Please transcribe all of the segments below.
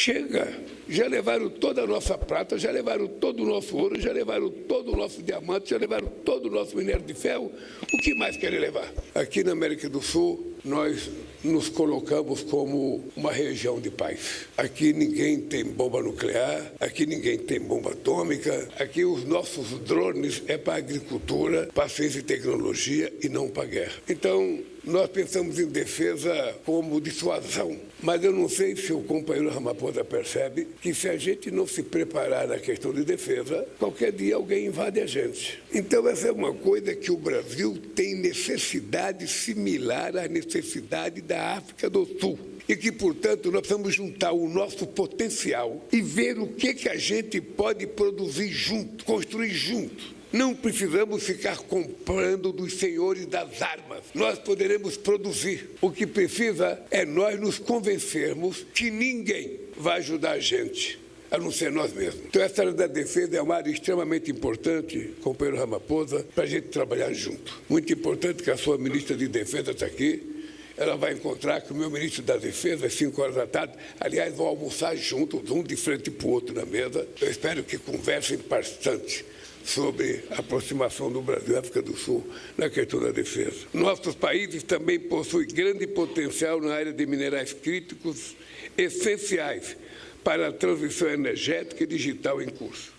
Chega! Já levaram toda a nossa prata, já levaram todo o nosso ouro, já levaram todo o nosso diamante, já levaram todo o nosso minério de ferro. O que mais querem levar? Aqui na América do Sul, nós nos colocamos como uma região de paz. Aqui ninguém tem bomba nuclear, aqui ninguém tem bomba atômica, aqui os nossos drones é para agricultura, para ciência e tecnologia e não para guerra. Então, nós pensamos em defesa como dissuasão, mas eu não sei se o companheiro Ramaphosa percebe que se a gente não se preparar na questão de defesa, qualquer dia alguém invade a gente. Então essa é uma coisa que o Brasil tem necessidade similar à necessidade da África do Sul. E que, portanto, nós precisamos juntar o nosso potencial e ver o que a gente pode produzir junto, construir junto. Não precisamos ficar comprando dos senhores das armas. Nós poderemos produzir. O que precisa é nós nos convencermos que ninguém vai ajudar a gente, a não ser nós mesmos. Então, essa área da defesa é uma área extremamente importante, companheiro Ramaphosa, para a gente trabalhar junto. Muito importante que a sua ministra de Defesa está aqui. Ela vai encontrar com o meu ministro da Defesa às 5 horas da tarde. Aliás, vão almoçar juntos, um de frente para o outro na mesa. Eu espero que conversem bastante sobre a aproximação do Brasil e África do Sul na questão da defesa. Nossos países também possuem grande potencial na área de minerais críticos essenciais para a transição energética e digital em curso.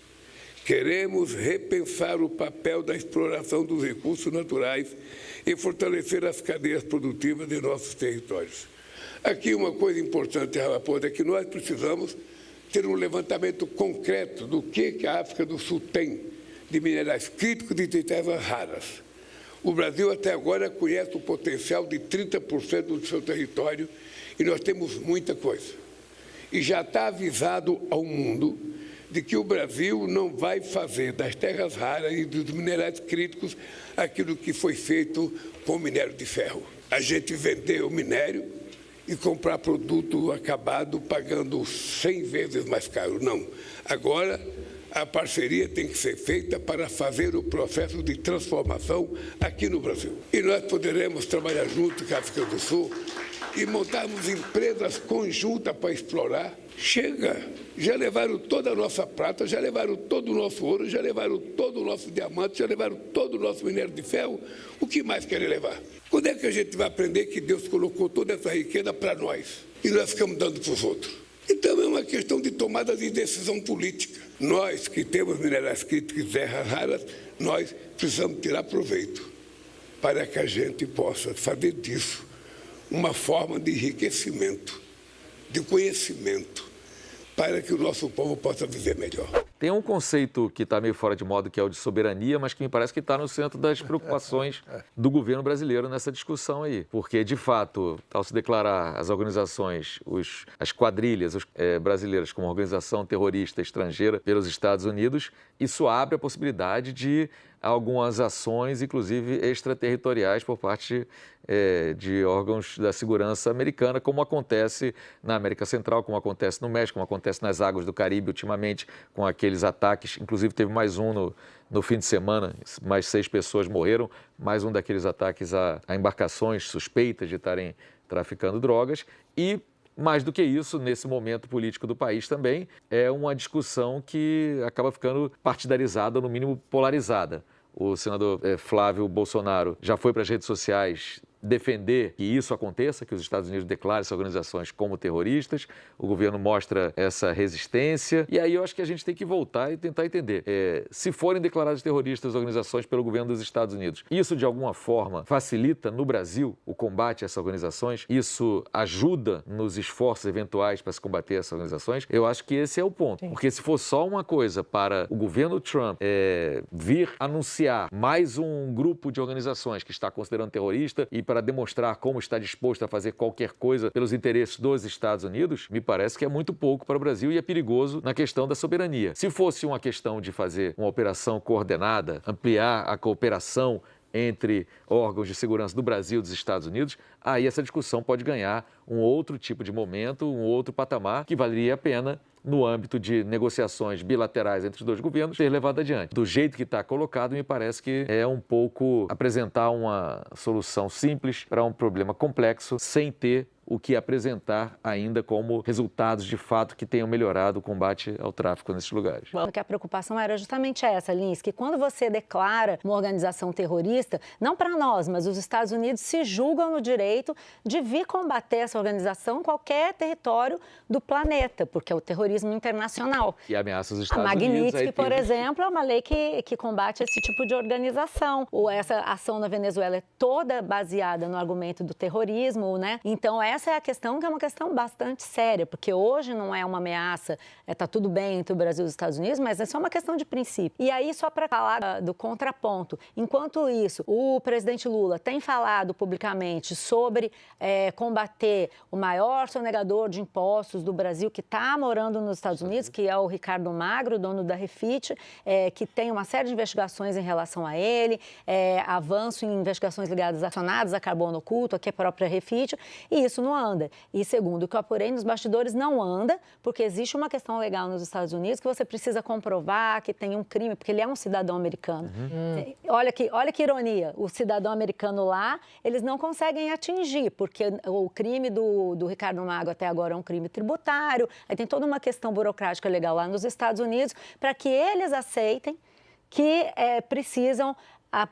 Queremos repensar o papel da exploração dos recursos naturais e fortalecer as cadeias produtivas de nossos territórios. Aqui uma coisa importante, Ramaphosa, é que nós precisamos ter um levantamento concreto do que a África do Sul tem de minerais críticos e de terras raras. O Brasil até agora conhece o potencial de 30% do seu território e nós temos muita coisa. E já está avisado ao mundo de que o Brasil não vai fazer das terras raras e dos minerais críticos aquilo que foi feito com o minério de ferro. A gente vender o minério e comprar produto acabado pagando 100 vezes mais caro. Não. Agora, a parceria tem que ser feita para fazer o processo de transformação aqui no Brasil. E nós poderemos trabalhar junto com a África do Sul e montarmos empresas conjuntas para explorar. Chega! Já levaram toda a nossa prata, já levaram todo o nosso ouro, já levaram todo o nosso diamante, já levaram todo o nosso minério de ferro. O que mais querem levar? Quando é que a gente vai aprender que Deus colocou toda essa riqueza para nós e nós ficamos dando para os outros? Então é uma questão de tomada de decisão política. Nós que temos minerais críticos e terras raras, nós precisamos tirar proveito para que a gente possa fazer disso uma forma de enriquecimento, de conhecimento, para que o nosso povo possa viver melhor. Tem um conceito que está meio fora de moda, que é o de soberania, mas que me parece que está no centro das preocupações do governo brasileiro nessa discussão aí. Porque, de fato, ao se declarar as organizações, as quadrilhas brasileiras como organização terrorista estrangeira pelos Estados Unidos, isso abre a possibilidade de algumas ações, inclusive extraterritoriais, por parte de órgãos da segurança americana, como acontece na América Central, como acontece no México, como acontece nas águas do Caribe ultimamente, com aqueles ataques. Inclusive teve mais um no fim de semana, mais 6 pessoas morreram, mais um daqueles ataques a embarcações suspeitas de estarem traficando drogas. E mais do que isso, nesse momento político do país também, é uma discussão que acaba ficando partidarizada, no mínimo polarizada. O senador Flávio Bolsonaro já foi para as redes sociais defender que isso aconteça, que os Estados Unidos declarem essas organizações como terroristas. O governo mostra essa resistência. E aí eu acho que a gente tem que voltar e tentar entender. Se forem declaradas terroristas as organizações pelo governo dos Estados Unidos, isso de alguma forma facilita no Brasil o combate a essas organizações? Isso ajuda nos esforços eventuais para se combater essas organizações? Eu acho que esse é o ponto. Sim. Porque se for só uma coisa para o governo Trump vir anunciar mais um grupo de organizações que está considerando terrorista e para demonstrar como está disposto a fazer qualquer coisa pelos interesses dos Estados Unidos, me parece que é muito pouco para o Brasil e é perigoso na questão da soberania. Se fosse uma questão de fazer uma operação coordenada, ampliar a cooperação entre órgãos de segurança do Brasil e dos Estados Unidos, aí essa discussão pode ganhar um outro tipo de momento, um outro patamar que valeria a pena, no âmbito de negociações bilaterais entre os dois governos, ter levado adiante. Do jeito que está colocado, me parece que é um pouco apresentar uma solução simples para um problema complexo, sem ter o que apresentar ainda como resultados de fato que tenham melhorado o combate ao tráfico nesses lugares. Porque a preocupação era justamente essa, Lins, que quando você declara uma organização terrorista, não para nós, mas os Estados Unidos se julgam no direito de vir combater essa organização em qualquer território do planeta, porque é o terrorismo internacional. E ameaça os A Estados Unidos. Magnitsky, por exemplo, é uma lei que combate esse tipo de organização. Ou essa ação na Venezuela é toda baseada no argumento do terrorismo, né? Então, essa é a questão que é uma questão bastante séria, porque hoje não é uma ameaça, está tudo bem entre o Brasil e os Estados Unidos, mas é só uma questão de princípio. E aí, só para falar do contraponto, enquanto isso, o presidente Lula tem falado publicamente sobre combater o maior sonegador de impostos do Brasil, que está morando nos Estados Unidos, que é o Ricardo Magro, dono da Refit, que tem uma série de investigações em relação a ele, avanço em investigações relacionadas a carbono oculto, aqui a própria Refit, e isso não anda. E segundo o que eu apurei nos bastidores, não anda, porque existe uma questão legal nos Estados Unidos que você precisa comprovar que tem um crime, porque ele é um cidadão americano. Olha que ironia, o cidadão americano lá, eles não conseguem atingir, porque o crime do Ricardo Magro até agora é um crime tributário, aí tem toda uma questão burocrática legal lá nos Estados Unidos, para que eles aceitem que precisam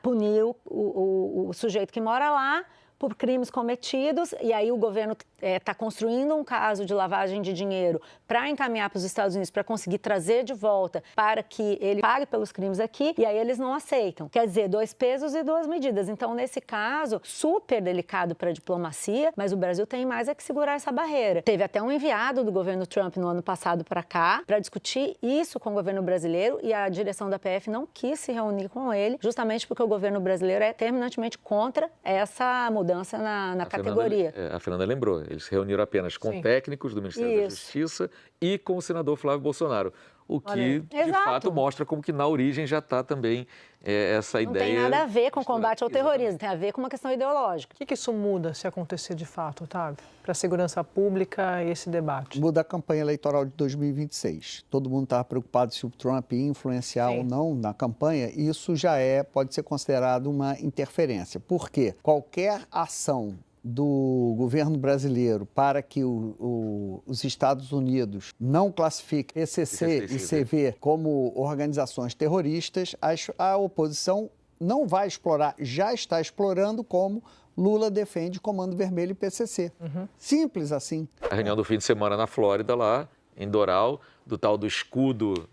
punir o sujeito que mora lá por crimes cometidos, e aí o governo está construindo um caso de lavagem de dinheiro para encaminhar para os Estados Unidos para conseguir trazer de volta para que ele pague pelos crimes aqui, e aí eles não aceitam. Quer dizer, 2 pesos e 2 medidas. Então, nesse caso, super delicado para a diplomacia, mas o Brasil tem mais é que segurar essa barreira. Teve até um enviado do governo Trump no ano passado para cá para discutir isso com o governo brasileiro, e a direção da PF não quis se reunir com ele, justamente porque o governo brasileiro é terminantemente contra essa mudança na categoria. A Fernanda lembrou, eles se reuniram apenas com técnicos do Ministério da Justiça e com o senador Flávio Bolsonaro, o que, de fato, mostra como que na origem já está também essa ideia... Não tem nada a ver com o combate ao terrorismo, tem a ver com uma questão ideológica. O que isso muda se acontecer de fato, Otávio, para a segurança pública e esse debate? Muda a campanha eleitoral de 2026. Todo mundo estava preocupado se o Trump ia influenciar ou não na campanha. Isso já pode ser considerado uma interferência. Por quê? Qualquer ação do governo brasileiro para que os Estados Unidos não classifiquem PCC e CV como organizações terroristas, a oposição não vai explorar, já está explorando como Lula defende Comando Vermelho e PCC. Simples assim. A reunião do fim de semana na Flórida, lá em Doral, do tal do escudo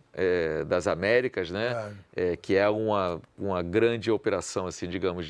das Américas, né? Que é uma grande operação, assim, digamos,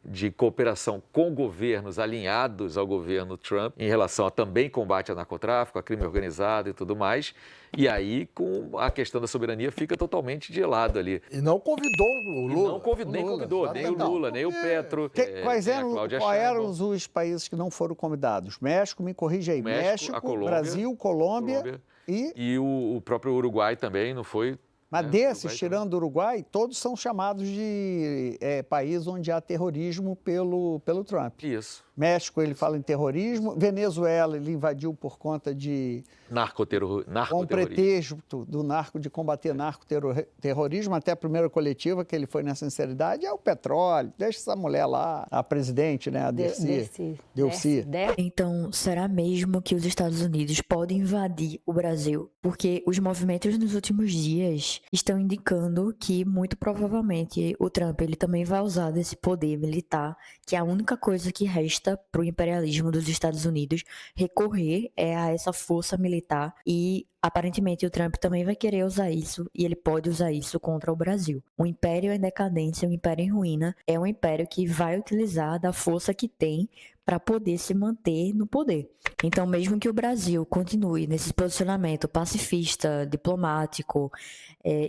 de cooperação com governos alinhados ao governo Trump em relação a também combate ao narcotráfico, a crime organizado e tudo mais. E aí, com a questão da soberania, fica totalmente de lado ali. E não convidou o Lula. Nem o Lula, nem o Petro. Quais eram os países que não foram convidados? México, me corrija aí. México, Colômbia, Brasil, Colômbia e o próprio Uruguai também não foi. Mas desses, tirando o Uruguai, todos são chamados de país onde há terrorismo pelo Trump. Isso. México, ele fala em terrorismo. Venezuela, ele invadiu por conta de... Com pretexto de combater narcoterrorismo, até a primeira coletiva que ele foi na sinceridade é o petróleo. Deixa essa mulher lá, a presidente, né, a Delcy. Então, será mesmo que os Estados Unidos podem invadir o Brasil? Porque os movimentos nos últimos dias estão indicando que, muito provavelmente, o Trump ele também vai usar desse poder militar, que é a única coisa que resta para o imperialismo dos Estados Unidos recorrer a essa força militar, e aparentemente o Trump também vai querer usar isso, e ele pode usar isso contra o Brasil. O império em decadência, o império em ruína, é um império que vai utilizar da força que tem para poder se manter no poder. Então, mesmo que o Brasil continue nesse posicionamento pacifista, diplomático,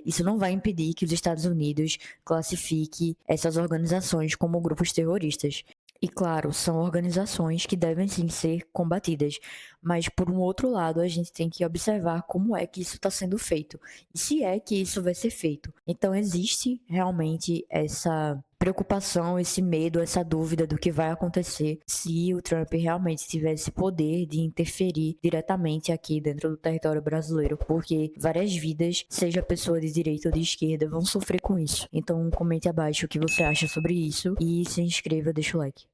isso não vai impedir que os Estados Unidos classifique essas organizações como grupos terroristas. E claro, são organizações que devem sim ser combatidas, mas por um outro lado a gente tem que observar como é que isso está sendo feito e se é que isso vai ser feito. Então existe realmente essa preocupação, esse medo, essa dúvida do que vai acontecer se o Trump realmente tiver esse poder de interferir diretamente aqui dentro do território brasileiro, porque várias vidas, seja pessoa de direita ou de esquerda, vão sofrer com isso. Então comente abaixo o que você acha sobre isso e se inscreva, deixa o like.